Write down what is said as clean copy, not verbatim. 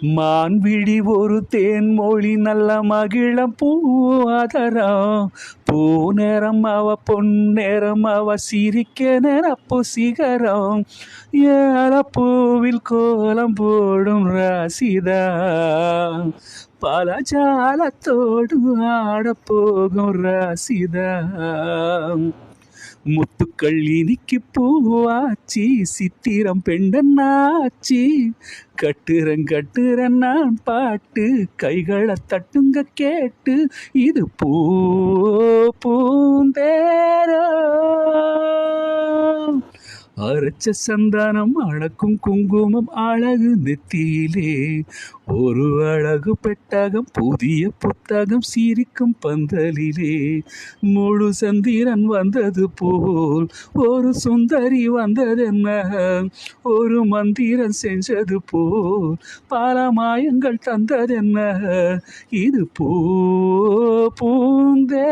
மான்விழி ஒரு தேன்மொழி நல்ல மகிழம் பூவாதரம் பூநேரம் அவ பொன்னேரம் அவ சிரிக்க நிரப்பு சிகரம் ஏலப்பூவில் கோலம் போடும் ராசிதா பல ஜாலத்தோடு ஆடப்போகும் ராசிதா முத்துக்கள் இனிக்கு பூவாச்சி சித்திரம் பெண்டன்னாச்சி கட்டுறன் நான் பாட்டு கைகளை தட்டுங்க கேட்டு இது பூந்தேரோ அரைச்ச சந்தானம் அழக்கும் குங்குமம் அழகு நெத்தியிலே ஒரு அழகு பெட்டகம் புதிய புத்தகம் சிரிக்கும் பந்தலிலே முழு சந்திரன் வந்தது போல் ஒரு சுந்தரி வந்ததென்ன ஒரு மந்திரம் செஞ்சது போல் பல மாயங்கள் தந்ததென்ன இது பூந்தே